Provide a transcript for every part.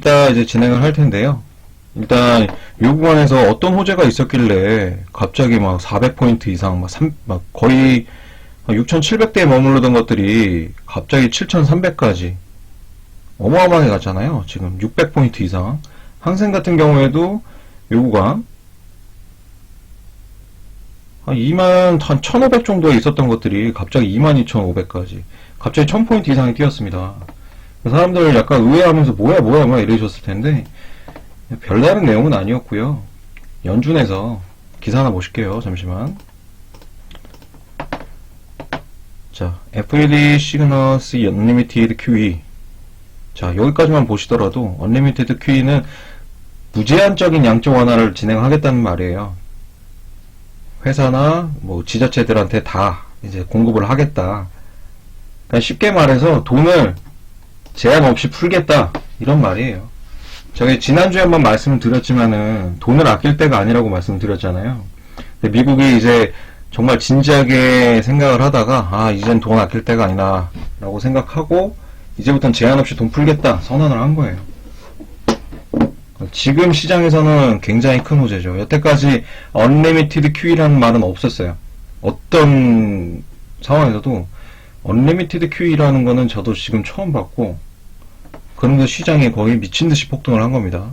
이따 이제 진행을 할 텐데요. 일단 이 구간에서 어떤 호재가 있었길래 갑자기 막 400포인트 이상 막 거의 6,700대에 머무르던 것들이 갑자기 7,300까지 어마어마하게 갔잖아요. 지금 600포인트 이상. 항생 같은 경우에도 이 구간 한 1,500 정도에 있었던 것들이 갑자기 22,500까지 갑자기 1,000포인트 이상이 뛰었습니다. 사람들 약간 의외하면서 뭐야 이러셨을 텐데 별다른 내용은 아니었고요. 연준에서 기사 하나 보실게요. 잠시만. 자, FED 시그너스 언리미티드 QE. 자, 여기까지만 보시더라도 언리미티드 QE는 무제한적인 양적 완화를 진행하겠다는 말이에요. 회사나 뭐 지자체들한테 다 이제 공급을 하겠다. 그러니까 쉽게 말해서 돈을 제한 없이 풀겠다 이런 말이에요. 저희 지난주에 한번 말씀을 드렸지만은 돈을 아낄 때가 아니라고 말씀드렸잖아요. 근데 미국이 이제 정말 진지하게 생각을 하다가 이젠 돈 아낄 때가 아니다 라고 생각하고 이제부터는 제한 없이 돈 풀겠다 선언을 한 거예요. 지금 시장에서는 굉장히 큰 호재죠. 여태까지 Unlimited QE라는 말은 없었어요. 어떤 상황에서도 Unlimited QE라는 거는 저도 지금 처음 봤고, 그런데 시장이 거의 미친듯이 폭등을 한 겁니다.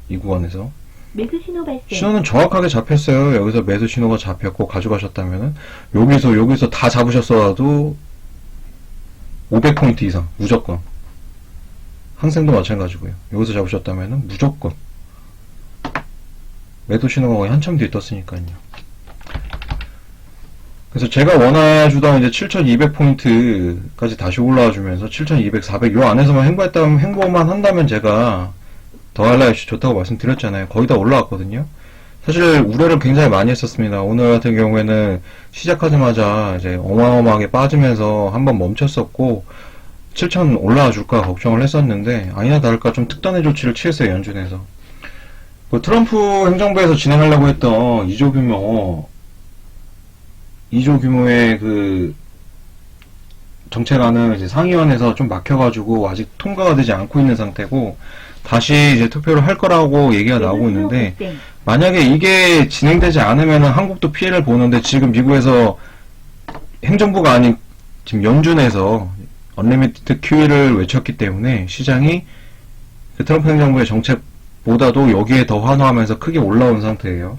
이 구간에서. 매수 신호 발생. 신호는 정확하게 잡혔어요. 여기서 매수 신호가 잡혔고 가져가셨다면은 여기서 다 잡으셨어도 500포인트 이상 무조건. 항생도 마찬가지고요. 여기서 잡으셨다면은 무조건 매도 신호가 거의 한참 뒤에 떴으니까요. 그래서 제가 원해주던 이제 7200포인트까지 다시 올라와 주면서 7200, 400 요 안에서만 횡보만 한다면 제가 더 하이라이트 좋다고 말씀드렸잖아요. 거의 다 올라왔거든요. 사실 우려를 굉장히 많이 했었습니다. 오늘 같은 경우에는 시작하자마자 이제 어마어마하게 빠지면서 한번 멈췄었고 7000 올라와 줄까 걱정을 했었는데 아니나 다를까 좀 특단의 조치를 취했어요. 연준에서. 그 트럼프 행정부에서 진행하려고 했던 2조 규모의 그 정책안은 이제 상위원회에서 좀 막혀가지고 아직 통과가 되지 않고 있는 상태고 다시 이제 투표를 할 거라고 얘기가 나오고 있는데 만약에 이게 진행되지 않으면 한국도 피해를 보는데 지금 미국에서 행정부가 아닌 지금 연준에서 언리미티드 QE를 외쳤기 때문에 시장이 그 트럼프 행정부의 정책보다도 여기에 더 환호하면서 크게 올라온 상태예요.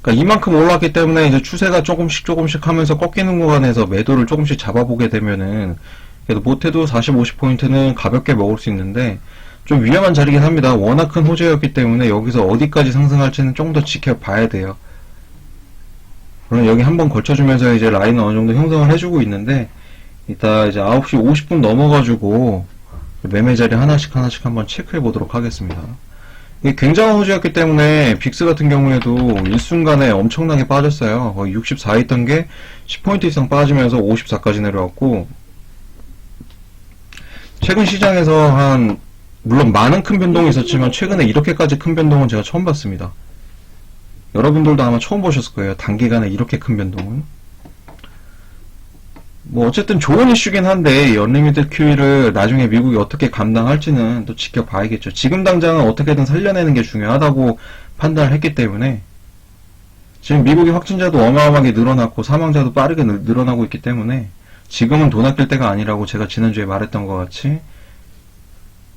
그러니까 이만큼 올랐기 때문에 이제 추세가 조금씩 하면서 꺾이는 구간에서 매도를 조금씩 잡아보게 되면은 그래도 못해도 40, 50포인트는 가볍게 먹을 수 있는데 좀 위험한 자리긴 합니다. 워낙 큰 호재였기 때문에 여기서 어디까지 상승할지는 좀 더 지켜봐야 돼요. 그럼 여기 한번 걸쳐주면서 이제 라인을 어느 정도 형성을 해주고 있는데 이따 이제 9시 50분 넘어가지고 매매 자리 하나씩 한번 체크해 보도록 하겠습니다. 이게 굉장한 호재였기 때문에 빅스 같은 경우에도 일순간에 엄청나게 빠졌어요. 거의 64 있던 게 10포인트 이상 빠지면서 54까지 내려왔고 최근 시장에서 물론 많은 큰 변동이 있었지만 최근에 이렇게까지 큰 변동은 제가 처음 봤습니다. 여러분들도 아마 처음 보셨을 거예요. 단기간에 이렇게 큰 변동은. 뭐 어쨌든 좋은 이슈긴 한데 이 언리미티드 QE를 나중에 미국이 어떻게 감당할지는 또 지켜봐야겠죠. 지금 당장은 어떻게든 살려내는 게 중요하다고 판단을 했기 때문에 지금 미국의 확진자도 어마어마하게 늘어났고 사망자도 빠르게 늘어나고 있기 때문에 지금은 돈 아낄 때가 아니라고 제가 지난주에 말했던 것 같이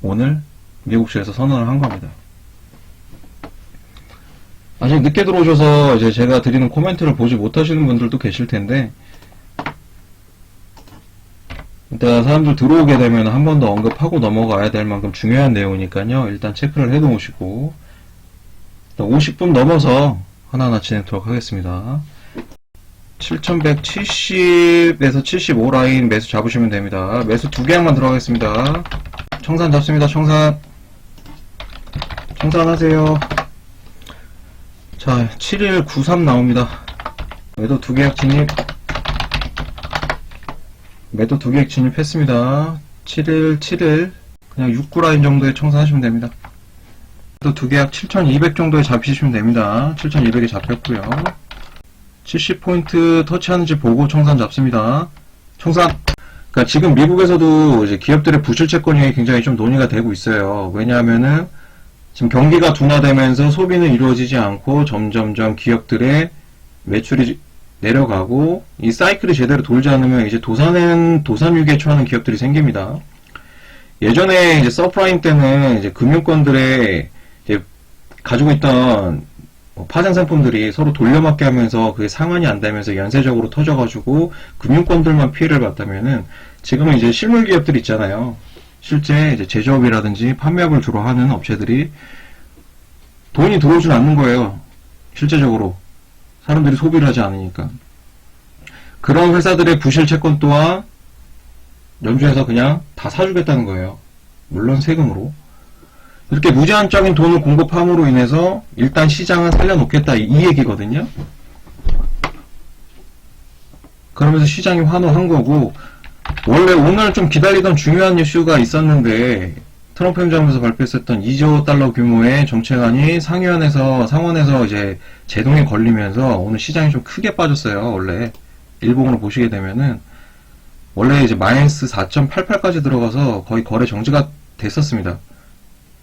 오늘 미국시에서 선언을 한 겁니다. 아직 늦게 들어오셔서 이제 제가 드리는 코멘트를 보지 못하시는 분들도 계실 텐데 일단 사람들 들어오게 되면 한 번 더 언급하고 넘어가야 될 만큼 중요한 내용이니까요. 일단 체크를 해 놓으시고 50분 넘어서 하나하나 진행하도록 하겠습니다. 7170에서 75 라인 매수 잡으시면 됩니다. 매수 2개만 들어가겠습니다. 청산 잡습니다. 청산 하세요. 자, 7193 나옵니다. 매도 2계약 진입. 매도 2계약 진입했습니다. 7171 그냥 69 라인 정도에 청산하시면 됩니다. 매도 2계약 7200 정도에 잡히시면 됩니다. 7200에 잡혔고요. 70포인트 터치하는지 보고 청산 잡습니다. 청산 그러니까 지금 미국에서도 이제 기업들의 부실 채권이 굉장히 좀 논의가 되고 있어요. 왜냐하면은 지금 경기가 둔화되면서 소비는 이루어지지 않고 점점점 기업들의 매출이 내려가고 이 사이클이 제대로 돌지 않으면 이제 도산 위기에 처하는 기업들이 생깁니다. 예전에 이제 서프라임 때는 이제 금융권들의 이제 가지고 있던 파생 상품들이 서로 돌려막기 하면서 그게 상환이 안 되면서 연쇄적으로 터져가지고 금융권들만 피해를 봤다면은 지금은 이제 실물 기업들이 있잖아요. 실제 이제 제조업이라든지 판매업을 주로 하는 업체들이 돈이 들어오질 않는 거예요. 실제적으로. 사람들이 소비를 하지 않으니까. 그런 회사들의 부실 채권 또한 연준에서 그냥 다 사주겠다는 거예요. 물론 세금으로. 이렇게 무제한적인 돈을 공급함으로 인해서 일단 시장은 살려놓겠다 이 얘기거든요. 그러면서 시장이 환호한 거고, 원래 오늘 좀 기다리던 중요한 이슈가 있었는데 트럼프 행정부에서 발표했었던 2조 달러 규모의 정책안이 상원에서 이제 제동에 걸리면서 오늘 시장이 좀 크게 빠졌어요. 원래 일봉으로 보시게 되면은 원래 이제 마이너스 4.88까지 들어가서 거의 거래 정지가 됐었습니다.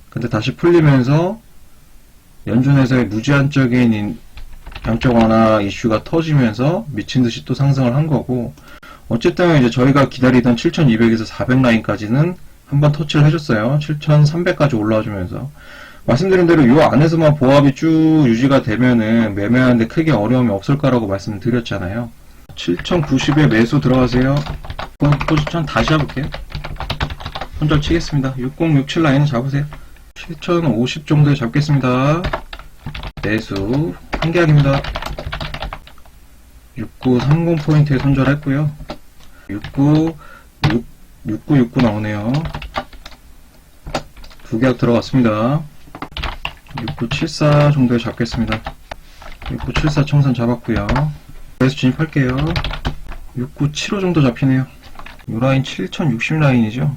근데 다시 풀리면서 연준에서의 무제한적인 양적 완화 이슈가 터지면서 미친 듯이 또 상승을 한 거고, 어쨌든 이제 저희가 기다리던 7,200에서 400 라인까지는 한번 터치를 해줬어요. 7,300까지 올라와주면서 말씀드린 대로 이 안에서만 보합이 쭉 유지가 되면은 매매하는데 크게 어려움이 없을 거라고 말씀을 드렸잖아요. 7,090에 매수 들어가세요. 포지션 다시 해볼게요. 손절 치겠습니다. 6067 라인은 잡으세요. 7,050 정도에 잡겠습니다. 매수 한계약입니다. 6930 포인트에 손절했고요. 6969 나오네요. 두 계약 들어갔습니다. 6974 정도에 잡겠습니다. 6974 청산 잡았고요. 매수 진입할게요. 6975 정도 잡히네요. 이 라인 7060 라인이죠.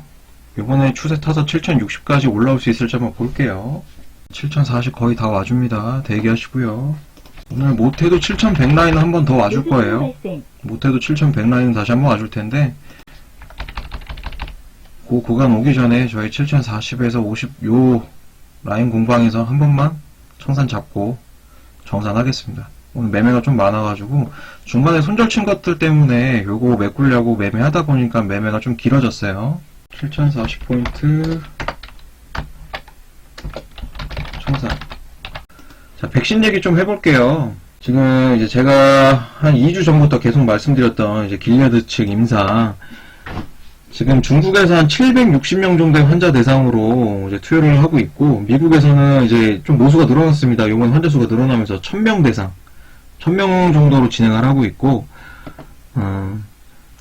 이번에 추세 타서 7060까지 올라올 수 있을지 한번 볼게요. 7040 거의 다 와줍니다. 대기하시고요. 오늘 못해도 7100 라인은 한 번 더 와줄 거예요. 못해도 7100 라인은 다시 한 번 와줄 텐데, 그 구간 오기 전에 저희 7040에서 50 요 라인 공방에서 한 번만 청산 잡고 정산하겠습니다. 오늘 매매가 좀 많아가지고 중간에 손절 친 것들 때문에 요거 메꾸려고 매매하다 보니까 매매가 좀 길어졌어요. 7040포인트 청산. 자, 백신 얘기 좀 해볼게요. 지금 이제 제가 한 2주 전부터 계속 말씀드렸던 이제 길리아드 측 임상, 지금 중국에서 한 760명 정도의 환자 대상으로 이제 투여를 하고 있고, 미국에서는 이제 좀 모수가 늘어났습니다. 요번 환자 수가 늘어나면서 1000명 대상, 1000명 정도로 진행을 하고 있고,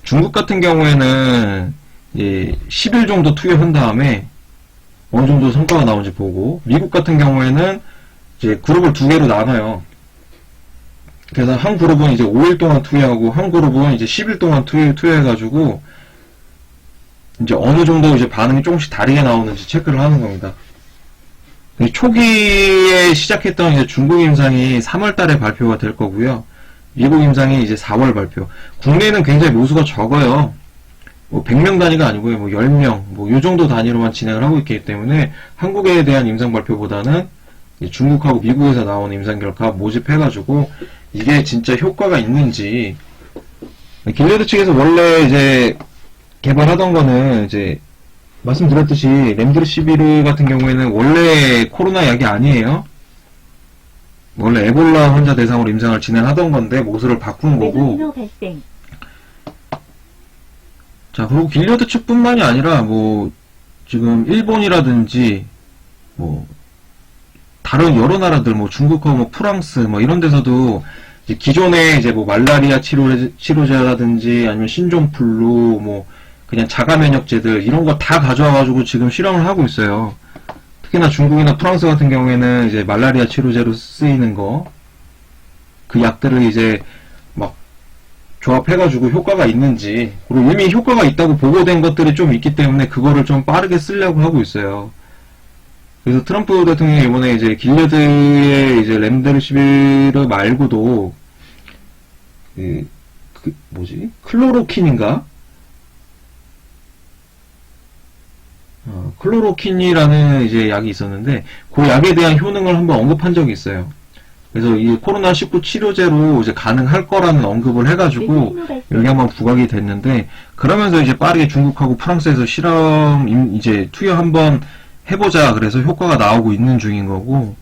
중국 같은 경우에는 이제 10일 정도 투여한 다음에 어느 정도 성과가 나오는지 보고, 미국 같은 경우에는 이제 그룹을 두 개로 나눠요. 그래서 한 그룹은 이제 5일 동안 투여하고, 한 그룹은 이제 10일 동안 투여해가지고, 이제 어느 정도 이제 반응이 조금씩 다르게 나오는지 체크를 하는 겁니다. 초기에 시작했던 이제 중국 임상이 3월 달에 발표가 될 거고요. 미국 임상이 이제 4월 발표. 국내는 굉장히 모수가 적어요. 뭐 100명 단위가 아니고요. 뭐 10명, 뭐 요 정도 단위로만 진행을 하고 있기 때문에 한국에 대한 임상 발표보다는 중국하고 미국에서 나온 임상 결과 모집해가지고 이게 진짜 효과가 있는지. 길레드 측에서 원래 이제 개발하던 거는 이제 말씀드렸듯이 렘드시비르 같은 경우에는 원래 코로나 약이 아니에요. 원래 에볼라 환자 대상으로 임상을 진행하던 건데 모수를 바꾼 거고. 자, 그리고 길리아드 측뿐만이 아니라 뭐 지금 일본이라든지 뭐 다른 여러 나라들, 뭐 중국하고 뭐 프랑스 뭐 이런 데서도 이제 기존에 이제 뭐 말라리아 치료제라든지 아니면 신종플루 뭐 그냥 자가 면역제들 이런 거 다 가져와가지고 지금 실험을 하고 있어요. 특히나 중국이나 프랑스 같은 경우에는 이제 말라리아 치료제로 쓰이는 거, 그 약들을 이제 막 조합해가지고 효과가 있는지, 그리고 이미 효과가 있다고 보고된 것들이 좀 있기 때문에 그거를 좀 빠르게 쓰려고 하고 있어요. 그래서 트럼프 대통령이 이번에 이제 길레드의 이제 렘데시비르 말고도 그 뭐지? 클로로킨인가? 클로로킨이라는 이제 약이 있었는데 그 약에 대한 효능을 한번 언급한 적이 있어요. 그래서 이 코로나19 치료제로 이제 가능할 거라는 언급을 해가지고 여기 한번 부각이 됐는데, 그러면서 이제 빠르게 중국하고 프랑스에서 실험 이제 투여 한번 해보자 그래서 효과가 나오고 있는 중인 거고,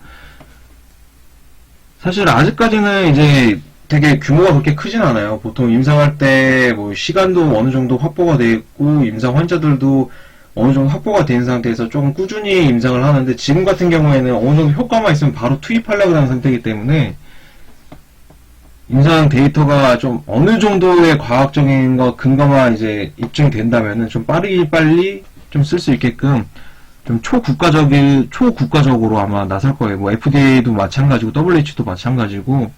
사실 아직까지는 이제 되게 규모가 그렇게 크진 않아요. 보통 임상할 때 뭐 시간도 어느 정도 확보가 돼 있고 임상 환자들도 어느 정도 확보가 된 상태에서 조금 꾸준히 임상을 하는데, 지금 같은 경우에는 어느 정도 효과만 있으면 바로 투입하려고 하는 상태이기 때문에 임상 데이터가 좀 어느 정도의 과학적인 거 근거가 이제 입증된다면은 좀 빨리 좀 쓸 수 있게끔 좀 초국가적으로 아마 나설 거예요. 뭐 FDA도 마찬가지고 WH도 마찬가지고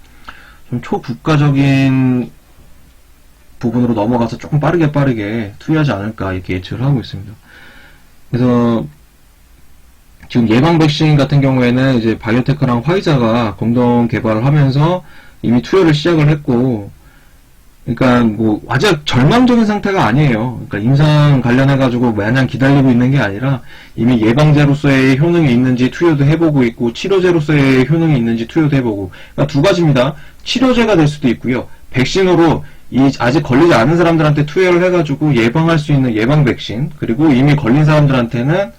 좀 초국가적인 부분으로 넘어가서 조금 빠르게 투여하지 않을까 이렇게 예측을 하고 있습니다. 그래서 지금 예방 백신 같은 경우에는 이제 바이오테크랑 화이자가 공동 개발을 하면서 이미 투여를 시작을 했고, 그러니까 뭐 아직 절망적인 상태가 아니에요. 그러니까 임상 관련해가지고 마냥 기다리고 있는 게 아니라 이미 예방제로서의 효능이 있는지 투여도 해보고 있고, 치료제로서의 효능이 있는지 투여도 해보고. 그러니까 두 가지입니다. 치료제가 될 수도 있고요, 백신으로 이 아직 걸리지 않은 사람들한테 투여를 해가지고 예방할 수 있는 예방 백신, 그리고 이미 걸린 사람들한테는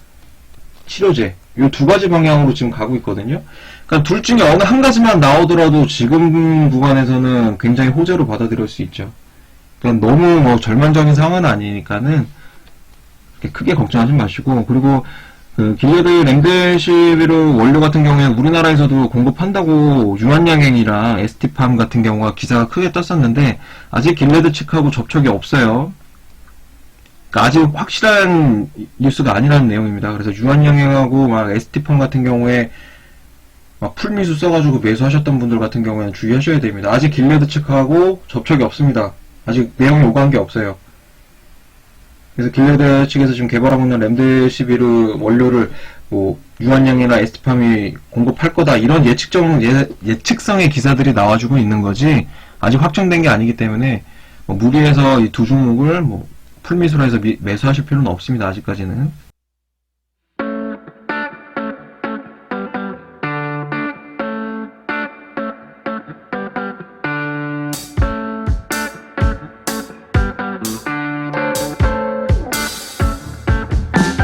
치료제, 이 두 가지 방향으로 지금 가고 있거든요. 그러니까 둘 중에 어느 한 가지만 나오더라도 지금 구간에서는 굉장히 호재로 받아들일 수 있죠. 그러니까 너무 뭐 절망적인 상황은 아니니까는 크게 걱정하지 마시고, 그리고 그 길레드 렘데시비르 원료 같은 경우에는 우리나라에서도 공급한다고 유한양행이랑 ST팜 같은 경우가 기사가 크게 떴었는데 아직 길레드 측하고 접촉이 없어요. 그러니까 아직 확실한 뉴스가 아니라는 내용입니다. 그래서 유한양행하고 막 ST팜 같은 경우에 막 풀미수 써가지고 매수하셨던 분들 같은 경우에는 주의하셔야 됩니다. 아직 길레드 측하고 접촉이 없습니다. 아직 내용이 오간 게 없어요. 그래서 길레드 측에서 지금 개발하고 있는 렘데시비르 원료를 뭐 유한양이나 에스티팜이 공급할 거다, 이런 예측성의 기사들이 나와주고 있는 거지 아직 확정된 게 아니기 때문에 뭐 무리해서 이 두 종목을 뭐 풀미수로 해서 매수하실 필요는 없습니다. 아직까지는.